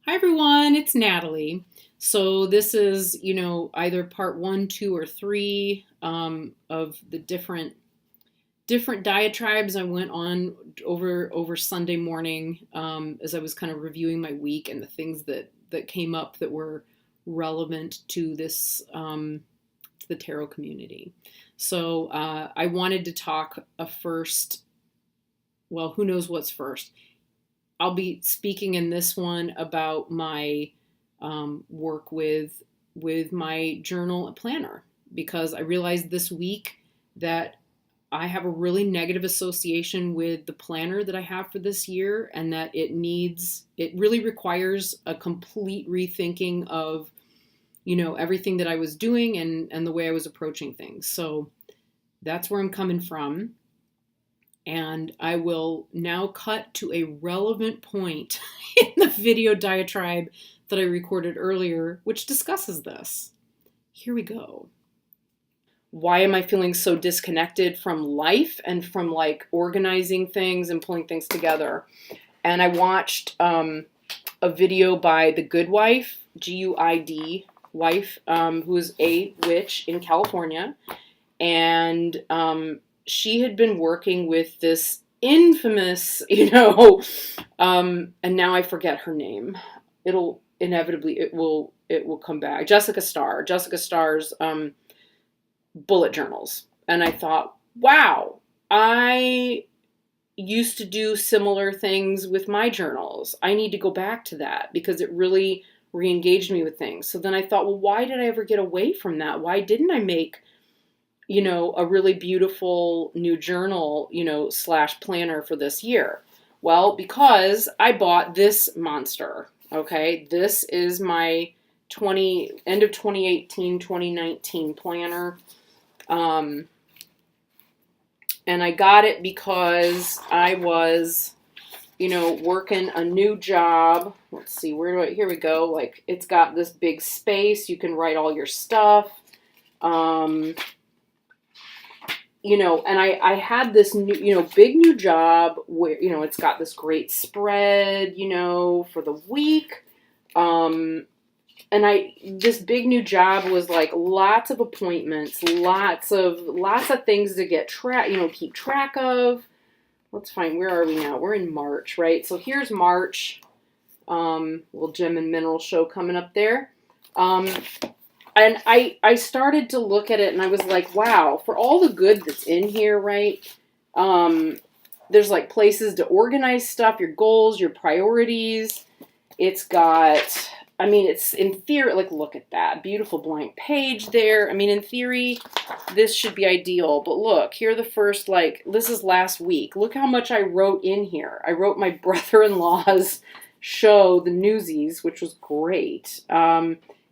Hi everyone, it's Natalie. So this is, either part one, two, or three of the different diatribes I went on over Sunday morning as I was kind of reviewing my week and the things that came up that were relevant to this to the tarot community. So I wanted to talk first. Well, who knows what's first? I'll be speaking in this one about my work with my journal and planner because I realized this week that I have a really negative association with the planner that I have for this year, and that it really requires a complete rethinking of everything that I was doing and the way I was approaching things. So that's where I'm coming from. And I will now cut to a relevant point in the video diatribe that I recorded earlier, which discusses this. Here we go. Why am I feeling so disconnected from life and from like organizing things and pulling things together? And I watched a video by The Good Wife, Guid wife, who is a witch in California. And she had been working with this infamous, and now I forget her name. It'll inevitably, it will come back. Jessica Starr's bullet journals. And I thought, wow, I used to do similar things with my journals. I need to go back to that because it really re-engaged me with things. So then I thought, well, why did I ever get away from that? Why didn't I make a really beautiful new journal, / planner for this year? Well, because I bought this monster. Okay. This is my end of 2018, 2019 planner. And I got it because I was, working a new job. Let's see, here we go. Like, it's got this big space. You can write all your stuff. And I had this new, big new job where, it's got this great spread, for the week. And this big new job was like lots of appointments, lots of things to keep track of. Let's find, where are we now? We're in March, right? So here's March, little gem and mineral show coming up there. And I started to look at it and I was like, wow, for all the good that's in here, right? There's like places to organize stuff, your goals, your priorities. It's got, it's in theory, like, look at that beautiful blank page there. In theory, this should be ideal. But look, here are the first, this is last week. Look how much I wrote in here. I wrote my brother-in-law's show, The Newsies, which was great.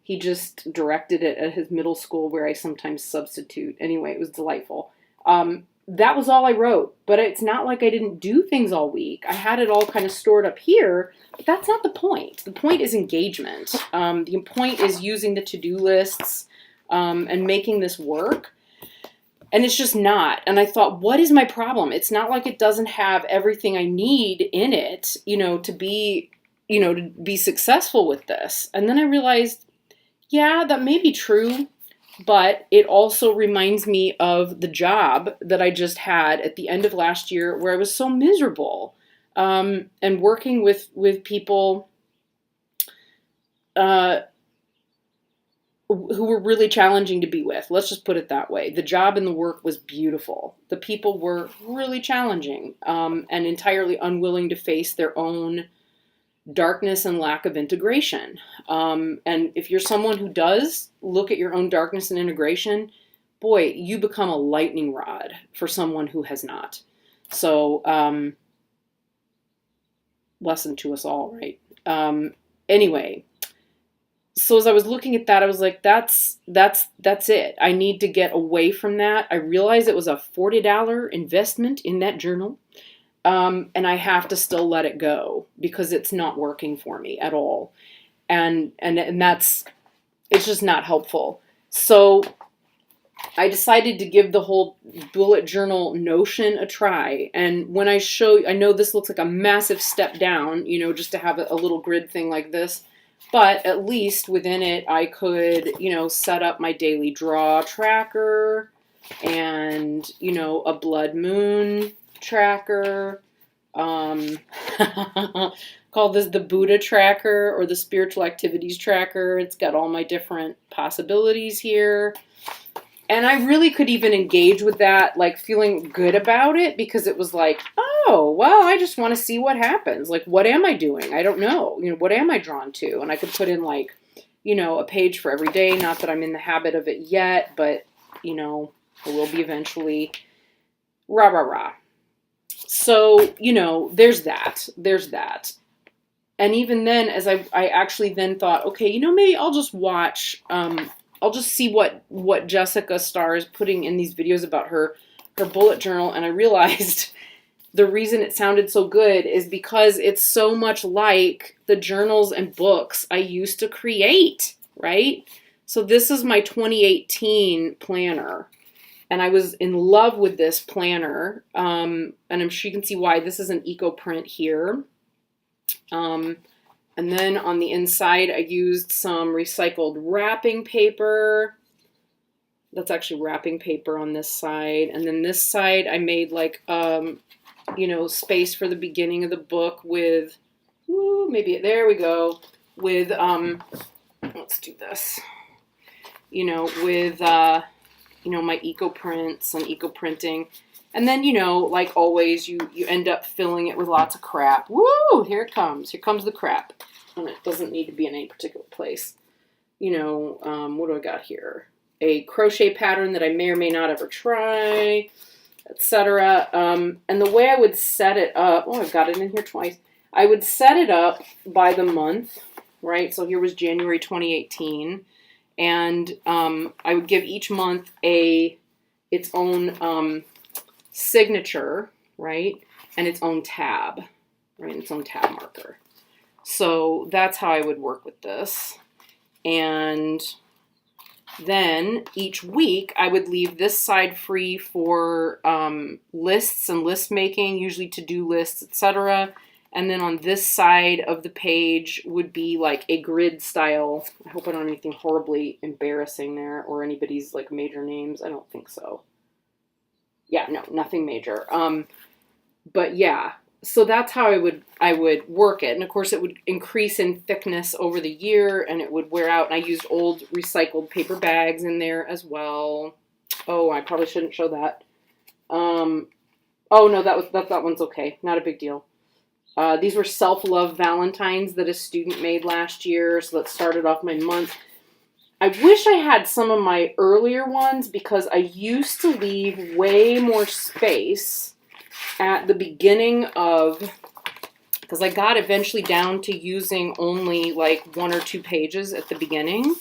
He just directed it at his middle school where I sometimes substitute. Anyway, it was delightful. That was all I wrote. But it's not like I didn't do things all week. I had it all kind of stored up here. But that's not the point. The point is engagement. The point is using the to-do lists and making this work. And it's just not. And I thought, what is my problem? It's not like it doesn't have everything I need in it, to be successful with this. And then I realized, yeah, that may be true, but it also reminds me of the job that I just had at the end of last year where I was so miserable, and working with people who were really challenging to be with. Let's just put it that way. The job and the work was beautiful. The people were really challenging, and entirely unwilling to face their own darkness and lack of integration. And if you're someone who does look at your own darkness and integration, boy, you become a lightning rod for someone who has not. So, lesson to us all, right? Anyway, so as I was looking at that, I was like, that's it. I need to get away from that. I realized it was a $40 investment in that journal. And I have to still let it go because it's not working for me at all. And it's just not helpful. So I decided to give the whole bullet journal notion a try. And when I know this looks like a massive step down, you know, just to have a little grid thing like this. But at least within it, I could, you know, set up my daily draw tracker and, you know, a blood moon tracker. Call this the Buddha tracker or the spiritual activities tracker. It's got all my different possibilities here. And I really could even engage with that, like feeling good about it, because it was like, oh, well, I just want to see what happens. Like, what am I doing? I don't know. You know, what am I drawn to? And I could put in like, you know, a page for every day. Not that I'm in the habit of it yet, but, you know, I will be eventually. Rah, rah, rah. So, you know, there's that. There's that. And even then, as I actually then thought, okay, you know, maybe I'll just watch, I'll just see what Jessica Starr is putting in these videos about her bullet journal. And I realized the reason it sounded so good is because it's so much like the journals and books I used to create, right? So this is my 2018 planner. And I was in love with this planner. And I'm sure you can see why. This is an eco print here. And then on the inside, I used some recycled wrapping paper. That's actually wrapping paper on this side. And then this side, I made like, you know, space for the beginning of the book with, maybe, there we go, with, let's do this, you know, with, you know, my eco prints and eco printing. And then, you know, like always, you end up filling it with lots of crap. Woo! Here it comes. Here comes the crap. And it doesn't need to be in any particular place. You know, what do I got here? A crochet pattern that I may or may not ever try, etc. And the way I would set it up, I've got it in here twice. I would set it up by the month, right? So here was January 2018. And I would give each month its own signature, right? And its own tab, right? Its own tab marker. So that's how I would work with this. And then each week I would leave this side free for lists and list making, usually to-do lists, etc. And then on this side of the page would be like a grid style. I hope I don't have anything horribly embarrassing there or anybody's like major names. I don't think so. Yeah, no, nothing major. But yeah, so that's how I would work it. And of course it would increase in thickness over the year and it would wear out. And I used old recycled paper bags in there as well. Oh, I probably shouldn't show that. Oh no, that one's okay. Not a big deal. These were self-love Valentines that a student made last year. So that started off my month. I wish I had some of my earlier ones because I used to leave way more space at the beginning of, because I got eventually down to using only like 1 or 2 pages at the beginning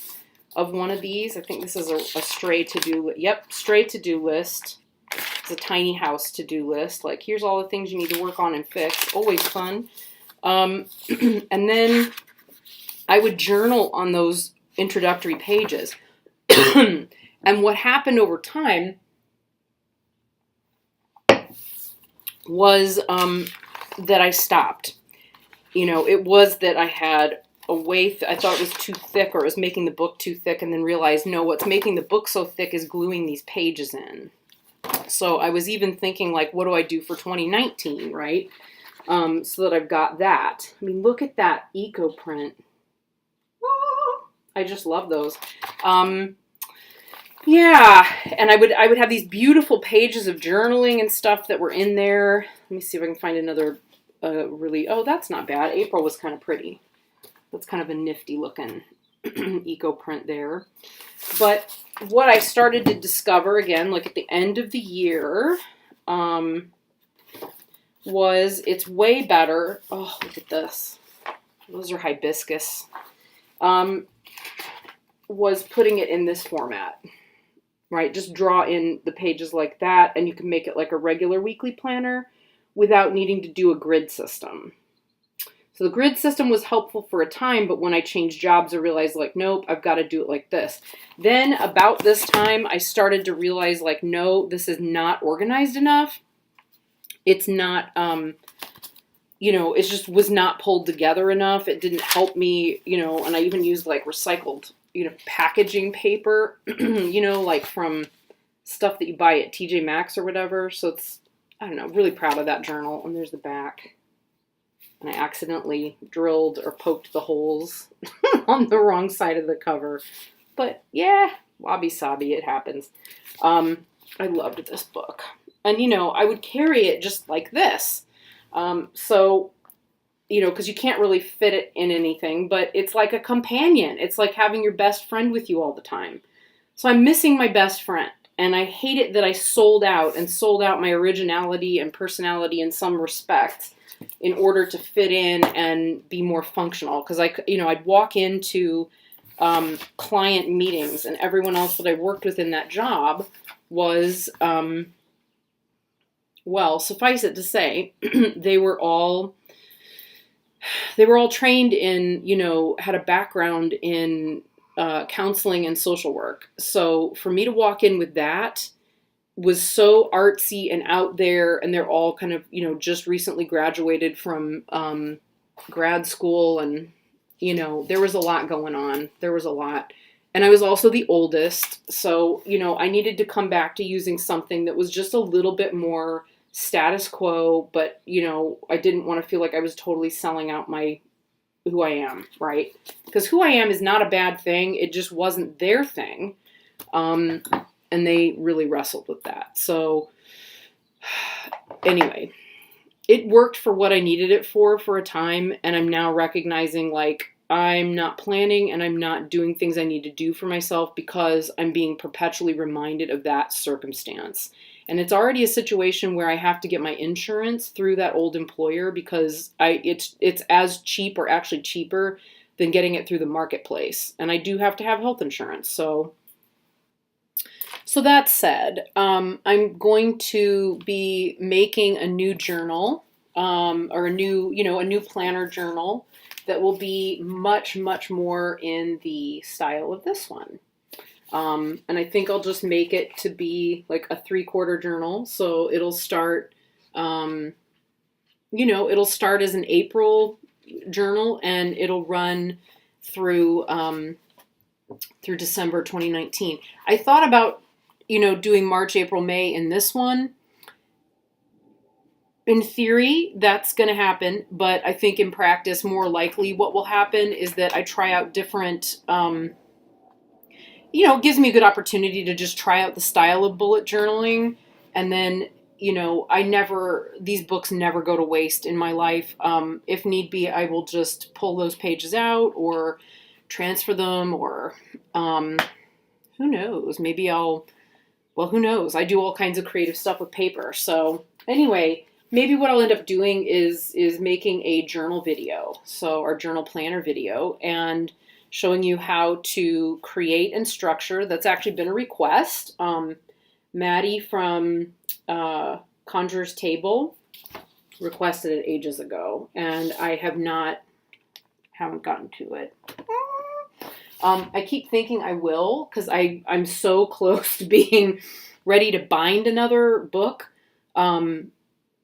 of one of these. I think this is a stray to-do list. Yep, stray to-do list. It's a tiny house to-do list. Like, here's all the things you need to work on and fix. Always fun. And then I would journal on those introductory pages. And what happened over time was that I stopped. You know, it was that I had a way, I thought it was too thick or it was making the book too thick, and then realized, no, what's making the book so thick is gluing these pages in. So I was even thinking, like, what do I do for 2019, right? So that I've got that. I mean, look at that eco print. I just love those. Yeah, and I would have these beautiful pages of journaling and stuff that were in there. Let me see if I can find another really, oh, that's not bad. April was kind of pretty. That's kind of a nifty looking eco print there. But what I started to discover, again, like at the end of the year, was it's way better. Oh, look at this. Those are hibiscus. Was putting it in this format, right? Just draw in the pages like that, and you can make it like a regular weekly planner without needing to do a grid system. So the grid system was helpful for a time, but when I changed jobs, I realized like, nope, I've got to do it like this. Then about this time, I started to realize like, no, this is not organized enough. It's not, it just was not pulled together enough. It didn't help me, and I even used like recycled, packaging paper, like from stuff that you buy at TJ Maxx or whatever. So it's, I don't know, really proud of that journal. And there's the back. And I accidentally drilled or poked the holes on the wrong side of the cover. But yeah, wabi-sabi, it happens. I loved this book. And, I would carry it just like this. So, because you can't really fit it in anything, but it's like a companion. It's like having your best friend with you all the time. So I'm missing my best friend. And I hate it that I sold out my originality and personality in some respects in order to fit in and be more functional. Because I'd walk into client meetings, and everyone else that I worked with in that job was, well, suffice it to say, they were all trained in, had a background in counseling and social work. So for me to walk in with that was so artsy and out there, and they're all kind of, just recently graduated from grad school, and, there was a lot going on. There was a lot. And I was also the oldest, so, I needed to come back to using something that was just a little bit more status quo, but, I didn't want to feel like I was totally selling out who I am, right? Because who I am is not a bad thing. It just wasn't their thing. And they really wrestled with that. So anyway, it worked for what I needed it for a time. And I'm now recognizing like I'm not planning and I'm not doing things I need to do for myself because I'm being perpetually reminded of that circumstance. And it's already a situation where I have to get my insurance through that old employer because it's as cheap or actually cheaper than getting it through the marketplace. And I do have to have health insurance. So that said, I'm going to be making a new journal or a new planner journal that will be much, much more in the style of this one. And I think I'll just make it to be like a 3/4 journal. So it'll start, it'll start as an April journal and it'll run through December 2019. I thought about, doing March, April, May in this one. In theory, that's going to happen, but I think in practice, more likely what will happen is that I try out different, it gives me a good opportunity to just try out the style of bullet journaling. And then, these books never go to waste in my life. If need be, I will just pull those pages out or transfer them or, who knows, who knows? I do all kinds of creative stuff with paper. So anyway, maybe what I'll end up doing is making a journal video. So our journal planner video and showing you how to create and structure. That's actually been a request. Maddie from Conjurer's Table requested it ages ago, and I haven't gotten to it. I keep thinking I will because I'm so close to being ready to bind another book, and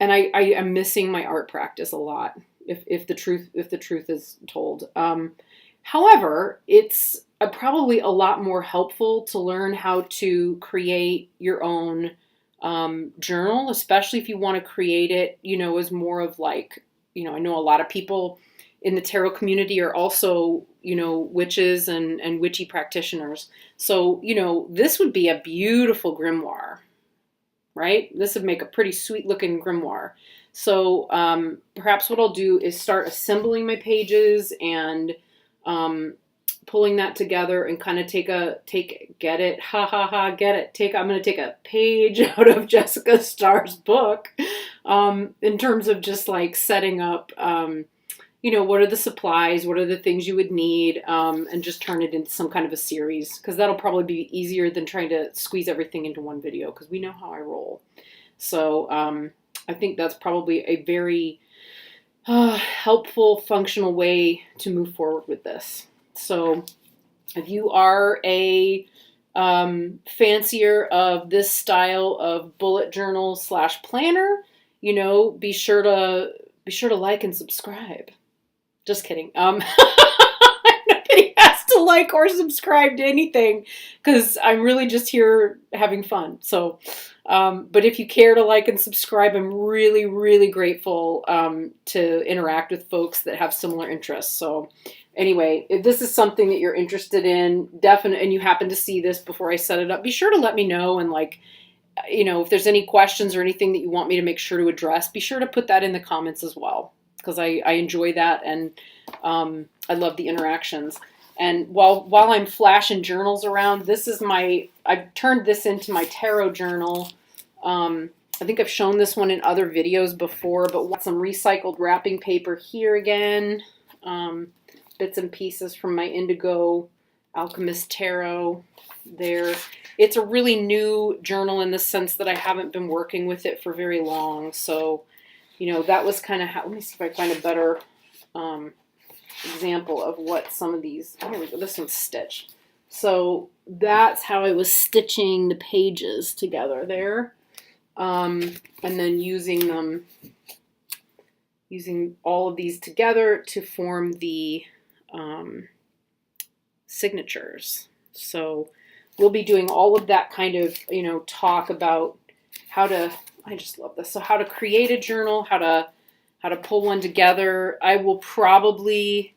I am missing my art practice a lot. If the truth is told. However, it's probably a lot more helpful to learn how to create your own journal, especially if you want to create it, as more of like, I know a lot of people in the tarot community are also, witches and witchy practitioners. So, this would be a beautiful grimoire, right? This would make a pretty sweet looking grimoire. So perhaps what I'll do is start assembling my pages and pulling that together and kind of get it. I'm going to take a page out of Jessica Starr's book in terms of just like setting up, what are the supplies, what are the things you would need, and just turn it into some kind of a series, because that'll probably be easier than trying to squeeze everything into one video, because we know how I roll. So I think that's probably a very helpful, functional way to move forward with this. So if you are a fancier of this style of bullet journal / planner, be sure to like and subscribe. Just kidding. Nobody has to like or subscribe to anything because I'm really just here having fun. So, but if you care to like and subscribe, I'm really, really grateful to interact with folks that have similar interests. So anyway, if this is something that you're interested in, definitely, and you happen to see this before I set it up, be sure to let me know. And if there's any questions or anything that you want me to make sure to address, be sure to put that in the comments as well, because I enjoy that, and I love the interactions. And while I'm flashing journals around, I've turned this into my tarot journal. I think I've shown this one in other videos before, but want some recycled wrapping paper here again. Bits and pieces from my Indigo Alchemist Tarot there. It's a really new journal in the sense that I haven't been working with it for very long. So, that was kind of how, let me see if I find a better example of what some of these, here we go, this one's stitched. So that's how I was stitching the pages together there. And then using all of these together to form the signatures. So we'll be doing all of that kind of, talk about how to, I just love this. So how to create a journal, how to pull one together. I will probably,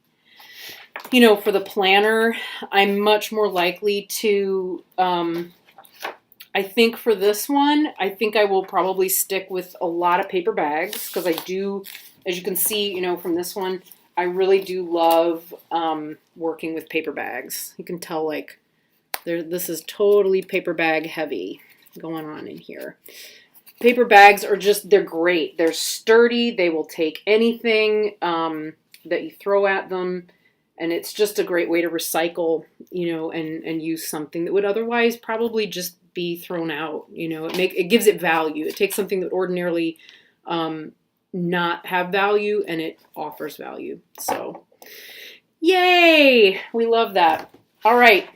for the planner, I'm much more likely to, I think for this one, I think I will probably stick with a lot of paper bags, because I do, as you can see, from this one, I really do love working with paper bags. You can tell, this is totally paper bag heavy going on in here. Paper bags are they're great. They're sturdy. They will take anything that you throw at them. And it's just a great way to recycle, and use something that would otherwise probably just be thrown out. It gives it value. It takes something that would ordinarily not have value, and it offers value. So, yay! We love that. All right.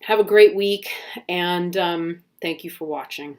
Have a great week, and thank you for watching.